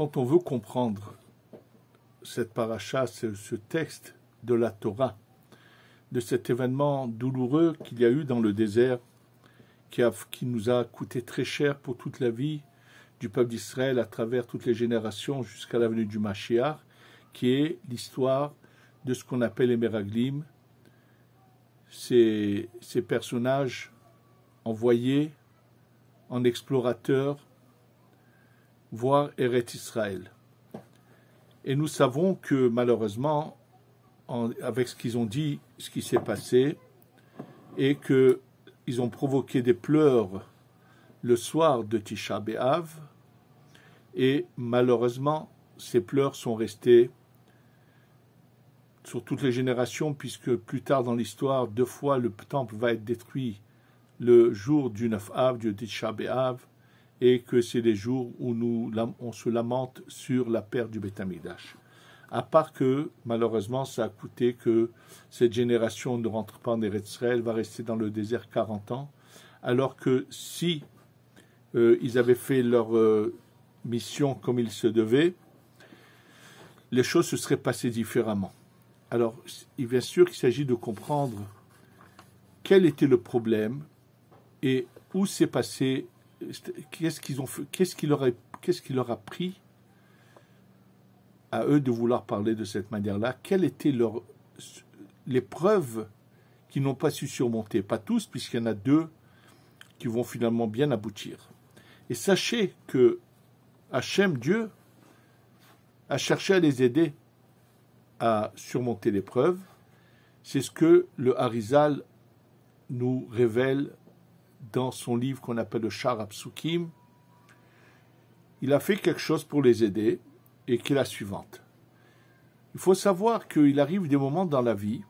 quand on veut comprendre cette paracha, ce texte de la Torah, de cet événement douloureux qu'il y a eu dans le désert, qui nous a coûté très cher pour toute la vie du peuple d'Israël à travers toutes les générations jusqu'à la venue du Mashiach, qui est l'histoire de ce qu'on appelle les Meraglim, ces personnages envoyés en explorateurs voir Eretz Israël. Et nous savons que malheureusement, avec ce qu'ils ont dit, ce qui s'est passé, et qu'ils ont provoqué des pleurs le soir de Tisha B'Av, et malheureusement, ces pleurs sont restés sur toutes les générations, puisque plus tard dans l'histoire, 2 fois le temple va être détruit le jour du 9 Av, du Tisha B'Av, et que c'est les jours où on se lamente sur la perte du Beth Amikdash. À part que, malheureusement, ça a coûté que cette génération ne rentre pas en Eretz Israël, va rester dans le désert 40 ans, alors que si ils avaient fait leur mission comme il se devait, les choses se seraient passées différemment. Alors, bien sûr qu'il s'agit de comprendre quel était le problème et où s'est passé, qu'est-ce qu'ils ont fait, qu'est-ce qui leur a pris à eux de vouloir parler de cette manière-là, quelles étaient les preuves qu'ils n'ont pas su surmonter. Pas tous, puisqu'il y en a 2 qui vont finalement bien aboutir. Et sachez que Hachem, Dieu, a cherché à les aider à surmonter l'épreuve. C'est ce que le Harizal nous révèle dans son livre qu'on appelle le Shar HaPsukim. Il a fait quelque chose pour les aider, et qui est la suivante. Il faut savoir qu'il arrive des moments dans la vie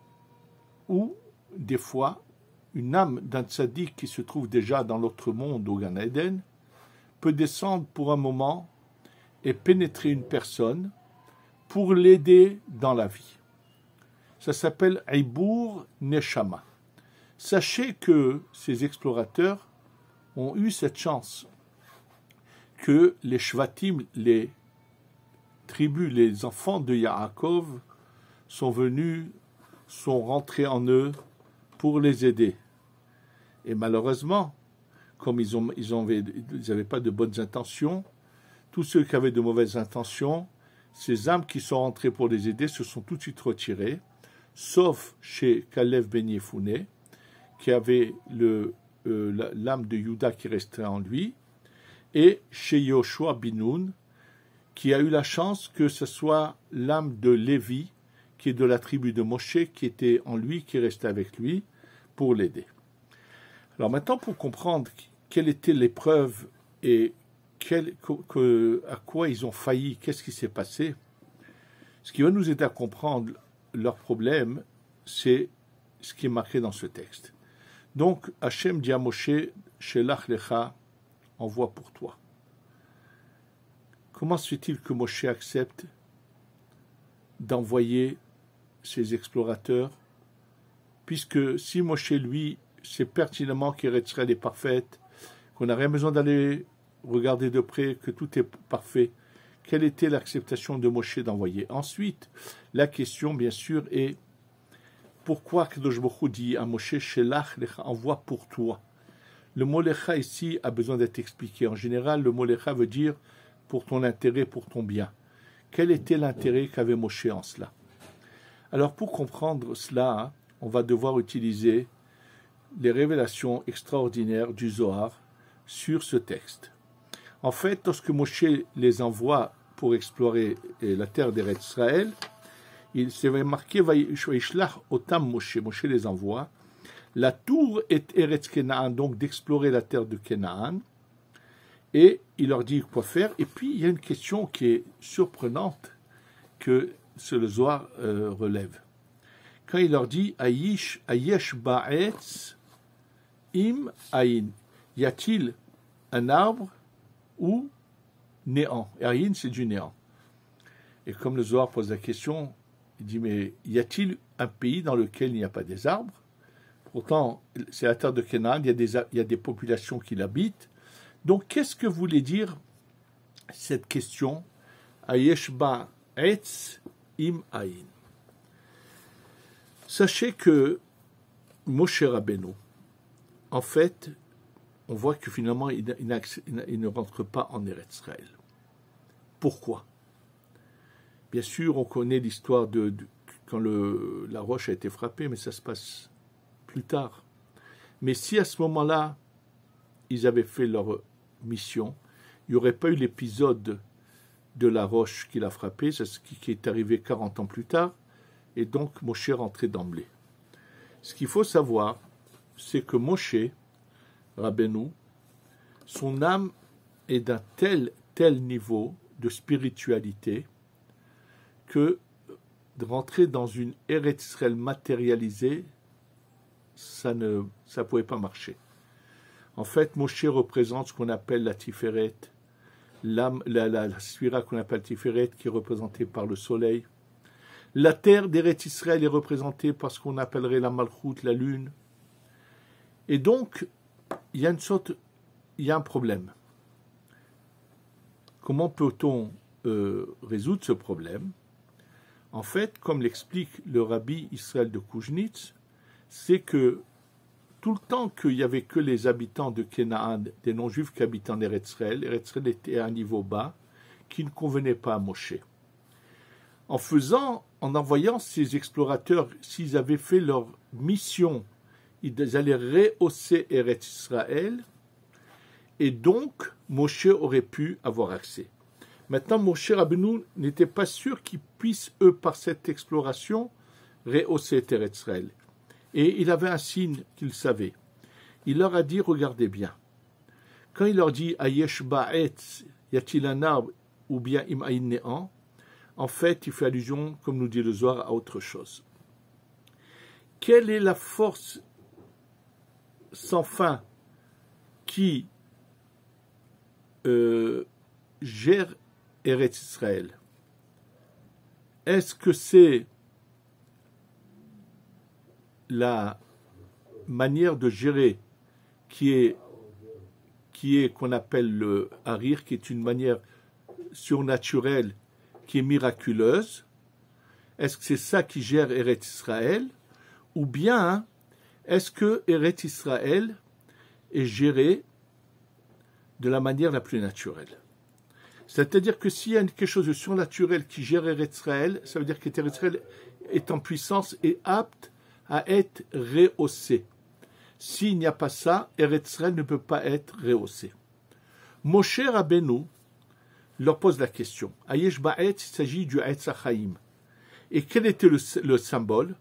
où, des fois, une âme d'un tzaddik qui se trouve déjà dans l'autre monde, au Gan Eden, peut descendre pour un moment et pénétrer une personne pour l'aider dans la vie. Ça s'appelle Ibour Neshama. Sachez que ces explorateurs ont eu cette chance que les Shvatim, les tribus, les enfants de Yaakov sont rentrés en eux pour les aider. Et malheureusement, comme ils n'avaient pas de bonnes intentions, tous ceux qui avaient de mauvaises intentions, ces âmes qui sont rentrées pour les aider se sont tout de suite retirées, sauf chez Kalev ben Yefouné, qui avait l'âme de Juda qui restait en lui, et chez Yoshua bin Nun, qui a eu la chance que ce soit l'âme de Lévi, qui est de la tribu de Moshe, qui était en lui, qui restait avec lui, pour l'aider. Alors maintenant, pour comprendre quelle était l'épreuve et à quoi ils ont failli, qu'est-ce qui s'est passé, ce qui va nous aider à comprendre leur problème, c'est ce qui est marqué dans ce texte. Donc, Hachem dit à Moshe, Shelach lecha, envoie pour toi. Comment se fait-il que Moshe accepte d'envoyer ses explorateurs, puisque si Moshe, lui, sait pertinemment qu'Eretz Israël est parfaite, qu'on n'a rien besoin d'aller regarder de près, que tout est parfait, quelle était l'acceptation de Moshe d'envoyer? Ensuite, la question, bien sûr, est pourquoi Kadosh Baruch Hu dit à Moshe, Shelach lecha, envoie pour toi. Le mot lecha ici a besoin d'être expliqué. En général, le mot lecha veut dire pour ton intérêt, pour ton bien. Quel était l'intérêt qu'avait Moshe en cela? Alors, pour comprendre cela, on va devoir utiliser les révélations extraordinaires du Zohar sur ce texte. En fait, lorsque Moshe les envoie pour explorer la terre d'Eretz Israël, il s'est marqué Vaishlach Otam Moshe. Moshe les envoie. La tour est Eretz Kenaan, donc d'explorer la terre de Kenaan. Et il leur dit quoi faire. Et puis, il y a une question qui est surprenante que le Zohar relève. Quand il leur dit Ayesh Ba'etz Im Aïn, y a-t-il un arbre ou néant? Aïn, c'est du néant. Et comme le Zohar pose la question, il dit, mais y a-t-il un pays dans lequel il n'y a pas des arbres? Pourtant, c'est la terre de Canaan, il y a des populations qui l'habitent. Donc, qu'est-ce que voulait dire cette question Ayesh ba etz im ayin. Sachez que Moshe Rabbeinu, en fait, on voit que finalement, il ne rentre pas en Eretz Israël. Pourquoi? Bien sûr, on connaît l'histoire de quand la roche a été frappée, mais ça se passe plus tard. Mais si à ce moment-là, ils avaient fait leur mission, il n'y aurait pas eu l'épisode de la roche qui l'a frappé, c'est ce qui est arrivé 40 ans plus tard, et donc Moshe rentrait d'emblée. Ce qu'il faut savoir, c'est que Moshe Rabbeinu, son âme est d'un tel niveau de spiritualité que de rentrer dans une Eretz Israël matérialisée, ça ne pouvait pas marcher. En fait, Moshe représente ce qu'on appelle la Tiferet, l'âme, la sphira qu'on appelle Tiferet, qui est représentée par le soleil. La terre d'Eretz Israël est représentée par ce qu'on appellerait la Malchut, la lune. Et donc, il y a un problème. Comment peut-on résoudre ce problème? En fait, comme l'explique le rabbi Israël de Koujnitz, c'est que tout le temps qu'il n'y avait que les habitants de Canaan, des non-juifs qui habitaient en Eretz Israël était à un niveau bas qui ne convenait pas à Moshe. En envoyant ces explorateurs, s'ils avaient fait leur mission, ils allaient rehausser Eretz Israël, et donc Moshe aurait pu avoir accès. Maintenant, Moshe Rabbeinu n'était pas sûr qu'ils puissent, eux, par cette exploration, rehausser Eretz Israël. Et il avait un signe qu'il savait. Il leur a dit, regardez bien. Quand il leur dit, Ayesh ba'etz, y-a-t-il un arbre, ou bien im ayin néant, en fait, il fait allusion, comme nous dit le Zohar, à autre chose. Quelle est la force sans fin qui gère Eretz Israël? Est-ce que c'est la manière de gérer qui est qu'on appelle le harir, qui est une manière surnaturelle, qui est miraculeuse? Est-ce que c'est ça qui gère Eretz Israël? Ou bien, est-ce que Eretz Israël est géré de la manière la plus naturelle? C'est-à-dire que s'il y a quelque chose de surnaturel qui gère Eretz Israël, ça veut dire qu'Eretz Israël est en puissance et apte à être rehaussé. S'il n'y a pas ça, Eretz Israël ne peut pas être rehaussé. Moshe Rabbeinu leur pose la question. Ayesh ba'etz, il s'agit du Etz HaChaim. Et quel était le symbole?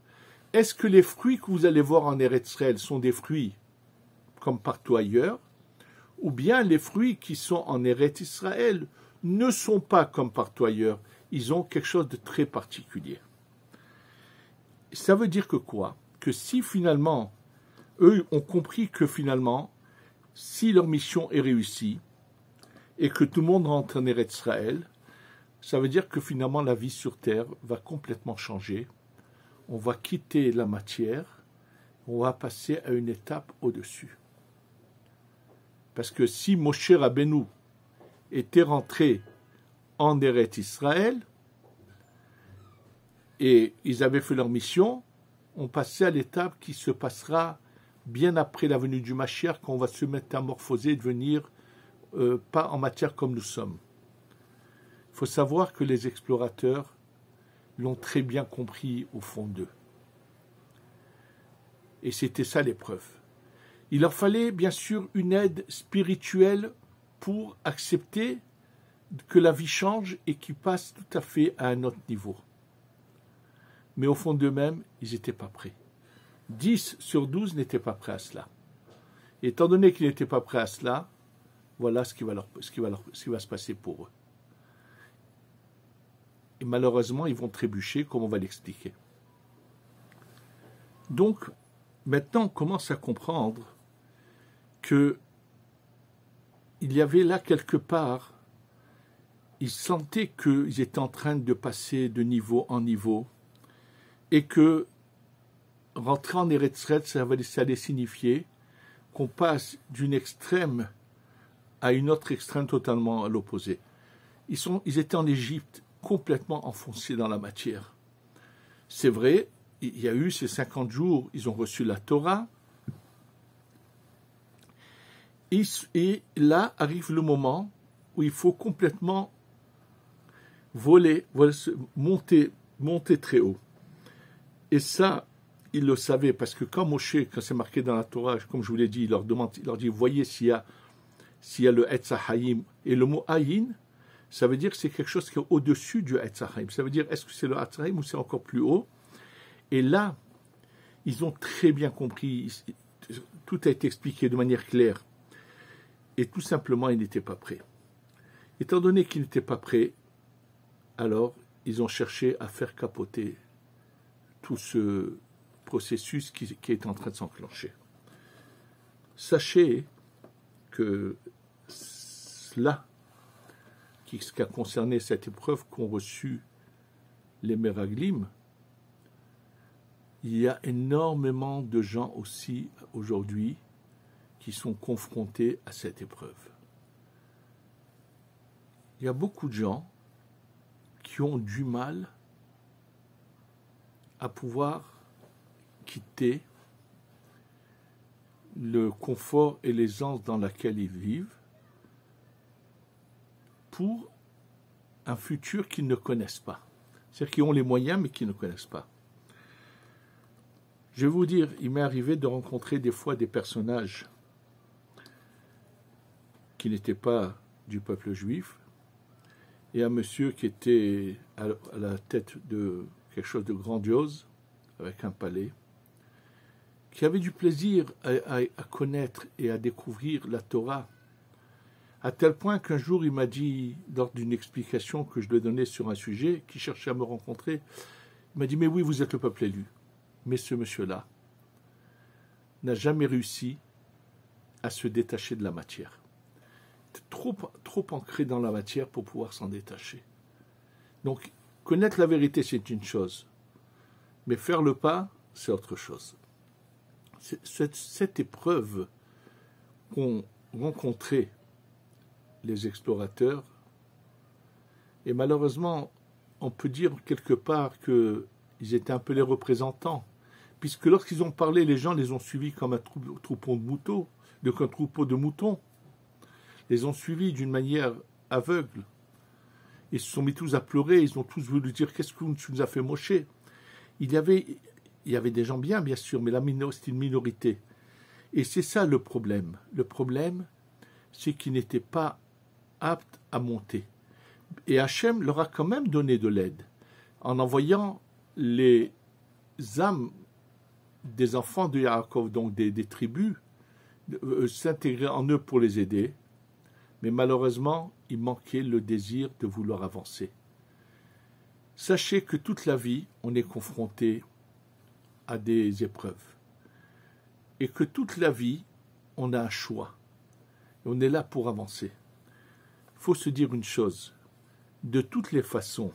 Est-ce que les fruits que vous allez voir en Eretz Israël sont des fruits comme partout ailleurs, ou bien les fruits qui sont en Eretz Israël ne sont pas comme partout ailleurs, ils ont quelque chose de très particulier. Ça veut dire que quoi? Que si finalement, eux ont compris que finalement, si leur mission est réussie, et que tout le monde rentre en Eretz Israël, ça veut dire que finalement la vie sur terre va complètement changer. On va quitter la matière, on va passer à une étape au-dessus. Parce que si Moshe Rabbeinu était rentré en Eretz Israël, et ils avaient fait leur mission, on passait à l'étape qui se passera bien après la venue du Mashiach, quand on va se métamorphoser et devenir pas en matière comme nous sommes. Il faut savoir que les explorateurs l'ont très bien compris au fond d'eux. Et c'était ça l'épreuve. Il leur fallait bien sûr une aide spirituelle pour accepter que la vie change et qu'ils passent tout à fait à un autre niveau. Mais au fond d'eux-mêmes, ils n'étaient pas prêts. 10 sur 12 n'étaient pas prêts à cela. Et étant donné qu'ils n'étaient pas prêts à cela, voilà ce qui va se passer pour eux. Et malheureusement, ils vont trébucher, comme on va l'expliquer. Donc, maintenant, on commence à comprendre que il y avait là quelque part, ils sentaient qu'ils étaient en train de passer de niveau en niveau, et que rentrer en Eretz Israël, ça allait signifier qu'on passe d'une extrême à une autre extrême totalement à l'opposé. Ils étaient en Égypte, complètement enfoncés dans la matière. C'est vrai, il y a eu ces 50 jours, ils ont reçu la Torah, et là arrive le moment où il faut complètement voler, monter très haut. Et ça, ils le savaient, parce que quand Moshe, quand c'est marqué dans la Torah, comme je vous l'ai dit, il leur dit, voyez s'il y a le Etz HaHaïm. Et le mot Haïn, ça veut dire que c'est quelque chose qui est au-dessus du Etz HaHaïm. Ça veut dire, est-ce que c'est le Etz HaHaïm ou c'est encore plus haut? Et là, ils ont très bien compris, tout a été expliqué de manière claire. Et tout simplement, ils n'étaient pas prêts. Étant donné qu'ils n'étaient pas prêts, alors ils ont cherché à faire capoter tout ce processus qui est en train de s'enclencher. Sachez que cela, ce qui a concerné cette épreuve qu'ont reçue les Meraglim, il y a énormément de gens aussi aujourd'hui qui sont confrontés à cette épreuve. Il y a beaucoup de gens qui ont du mal à pouvoir quitter le confort et l'aisance dans laquelle ils vivent pour un futur qu'ils ne connaissent pas. C'est-à-dire qu'ils ont les moyens mais qu'ils ne connaissent pas. Je vais vous dire, il m'est arrivé de rencontrer des fois des personnages qui n'étaient pas du peuple juif, et un monsieur qui était à la tête de quelque chose de grandiose, avec un palais, qui avait du plaisir à connaître et à découvrir la Torah, à tel point qu'un jour il m'a dit, lors d'une explication que je lui ai donnée sur un sujet, qui cherchait à me rencontrer, il m'a dit, mais oui, vous êtes le peuple élu. Mais ce monsieur-là n'a jamais réussi à se détacher de la matière. Trop ancré dans la matière pour pouvoir s'en détacher. Donc, connaître la vérité, c'est une chose, mais faire le pas, c'est autre chose. Cette épreuve qu'ont rencontré les explorateurs, et malheureusement, on peut dire quelque part qu'ils étaient un peu les représentants, puisque lorsqu'ils ont parlé, les gens les ont suivis comme un troupeau de moutons. Les ont suivis d'une manière aveugle. Ils se sont mis tous à pleurer, ils ont tous voulu dire « Qu'est-ce que tu nous as fait Moshe ?» Il y avait des gens bien sûr, mais c'est une minorité. Et c'est ça le problème. Le problème, c'est qu'ils n'étaient pas aptes à monter. Et Hachem leur a quand même donné de l'aide, en envoyant les âmes des enfants de Yaakov, donc des tribus, s'intégrer en eux pour les aider. Mais malheureusement, il manquait le désir de vouloir avancer. Sachez que toute la vie, on est confronté à des épreuves. Et que toute la vie, on a un choix. Et on est là pour avancer. Il faut se dire une chose. De toutes les façons,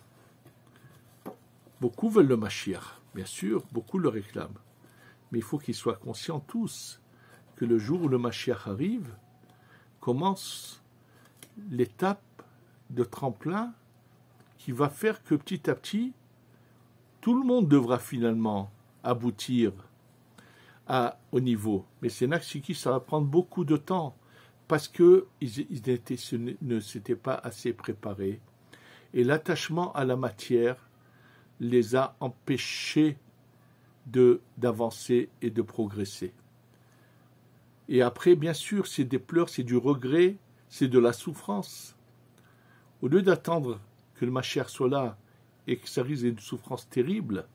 beaucoup veulent le Mashiach. Bien sûr, beaucoup le réclament. Mais il faut qu'ils soient conscients tous que le jour où le Mashiach arrive, commence l'étape de tremplin qui va faire que petit à petit, tout le monde devra finalement aboutir au niveau. Mais c'est Naksiki, ça va prendre beaucoup de temps parce qu'ils ne s'étaient pas assez préparés. Et l'attachement à la matière les a empêchés d'avancer et de progresser. Et après, bien sûr, c'est des pleurs, c'est du regret, c'est de la souffrance. Au lieu d'attendre que le Mashiach soit là et que ça risque une souffrance terrible,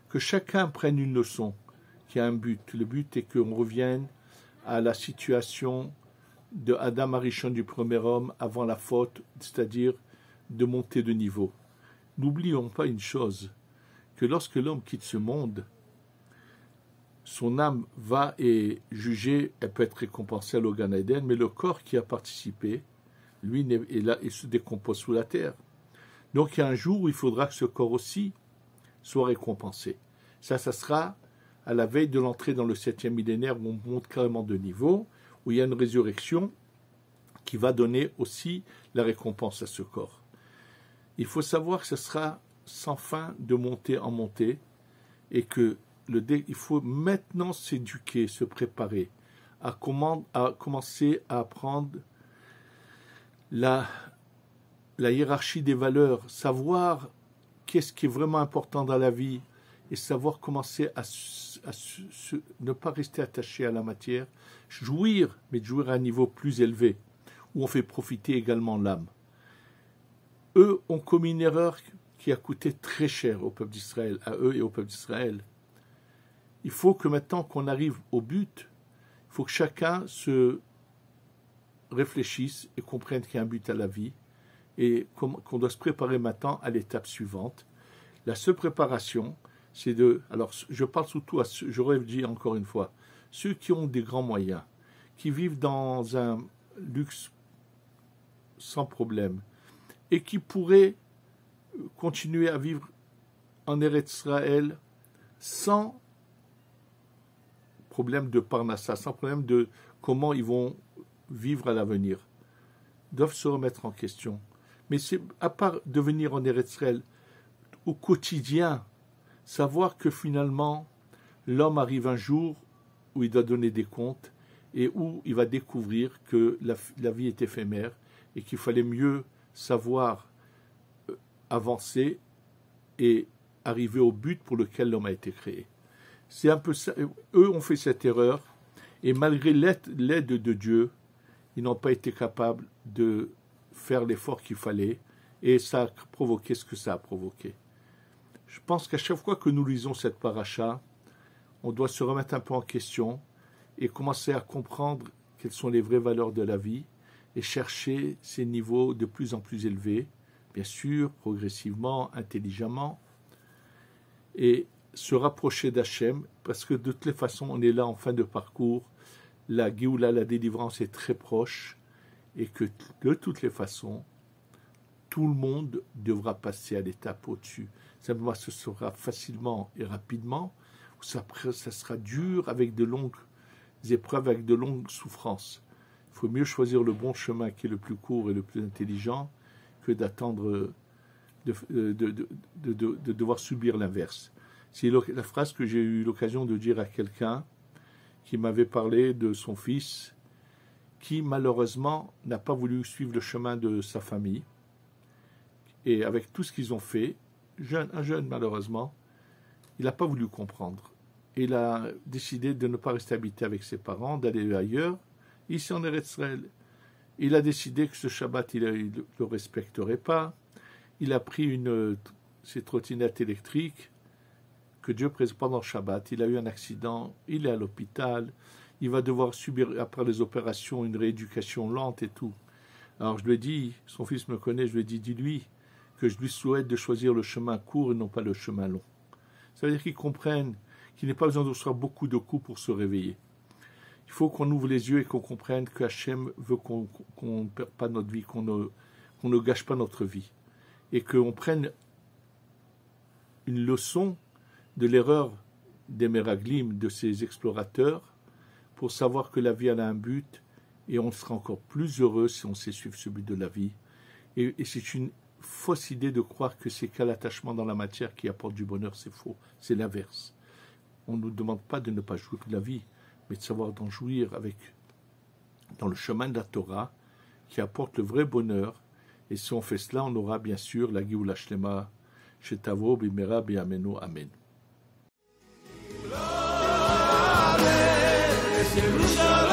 que chacun prenne une leçon qui a un but. Le but est qu'on revienne à la situation de Adam Arishon du premier homme avant la faute, c'est-à-dire de monter de niveau. N'oublions pas une chose, que lorsque l'homme quitte ce monde, son âme va et jugée, elle peut être récompensée à l'Gan Eden, mais le corps qui a participé, lui, est là, il se décompose sous la terre. Donc il y a un jour où il faudra que ce corps aussi soit récompensé. Ça sera à la veille de l'entrée dans le 7e millénaire où on monte carrément de niveau, où il y a une résurrection qui va donner aussi la récompense à ce corps. Il faut savoir que ce sera sans fin de montée en montée et que il faut maintenant s'éduquer, se préparer à commencer à apprendre la hiérarchie des valeurs, savoir qu'est-ce qui est vraiment important dans la vie et savoir commencer à ne pas rester attaché à la matière, jouir, mais jouir à un niveau plus élevé, où on fait profiter également l'âme. Eux ont commis une erreur qui a coûté très cher au peuple d'Israël, à eux et au peuple d'Israël. Il faut que maintenant qu'on arrive au but, il faut que chacun se réfléchisse et comprenne qu'il y a un but à la vie et qu'on doit se préparer maintenant à l'étape suivante. La seule préparation, c'est alors je parle surtout j'aurais dit encore une fois, ceux qui ont des grands moyens, qui vivent dans un luxe sans problème et qui pourraient continuer à vivre en Eretz Israël sans problème de parnassa, sans problème de comment ils vont vivre à l'avenir, doivent se remettre en question. Mais c'est à part devenir en Eretz Israël, au quotidien, savoir que finalement, l'homme arrive un jour où il doit donner des comptes et où il va découvrir que la vie est éphémère et qu'il fallait mieux savoir avancer et arriver au but pour lequel l'homme a été créé. C'est un peu ça. Eux ont fait cette erreur et malgré l'aide de Dieu, ils n'ont pas été capables de faire l'effort qu'il fallait et ça a provoqué ce que ça a provoqué. Je pense qu'à chaque fois que nous lisons cette paracha, on doit se remettre un peu en question et commencer à comprendre quelles sont les vraies valeurs de la vie et chercher ces niveaux de plus en plus élevés, bien sûr, progressivement, intelligemment, et se rapprocher d'Hachem, parce que de toutes les façons, on est là en fin de parcours, la Géoula, la délivrance est très proche, et que de toutes les façons, tout le monde devra passer à l'étape au-dessus. Simplement, ce sera facilement et rapidement, ou ça sera dur avec de longues épreuves, avec de longues souffrances. Il faut mieux choisir le bon chemin qui est le plus court et le plus intelligent que d'attendre de devoir subir l'inverse. C'est la phrase que j'ai eu l'occasion de dire à quelqu'un qui m'avait parlé de son fils qui malheureusement n'a pas voulu suivre le chemin de sa famille et avec tout ce qu'ils ont fait, un jeune malheureusement, il n'a pas voulu comprendre. Il a décidé de ne pas rester habité avec ses parents, d'aller ailleurs. Ici en Eretz Israël, il a décidé que ce Shabbat, il ne le respecterait pas. Il a pris ses trottinettes électriques que Dieu présente pendant le Shabbat. Il a eu un accident, il est à l'hôpital, il va devoir subir, après les opérations, une rééducation lente et tout. Alors je lui ai dit, son fils me connaît, je lui ai dit, dis-lui que je lui souhaite de choisir le chemin court et non pas le chemin long. Ça veut dire qu'il comprenne qu'il n'est pas besoin de recevoir beaucoup de coups pour se réveiller. Il faut qu'on ouvre les yeux et qu'on comprenne que Hachem veut qu'on ne perde pas notre vie, qu'on ne gâche pas notre vie. Et qu'on prenne une leçon de l'erreur des Meraglim, de ces explorateurs, pour savoir que la vie elle a un but, et on sera encore plus heureux si on sait suivre ce but de la vie. Et c'est une fausse idée de croire que c'est qu'à l'attachement dans la matière qui apporte du bonheur, c'est faux, c'est l'inverse. On ne nous demande pas de ne pas jouir de la vie, mais de savoir d'en jouir dans le chemin de la Torah, qui apporte le vrai bonheur. Et si on fait cela, on aura bien sûr la Géoula Shlema, Shetavo Bimera Biamenu Amen. Amen.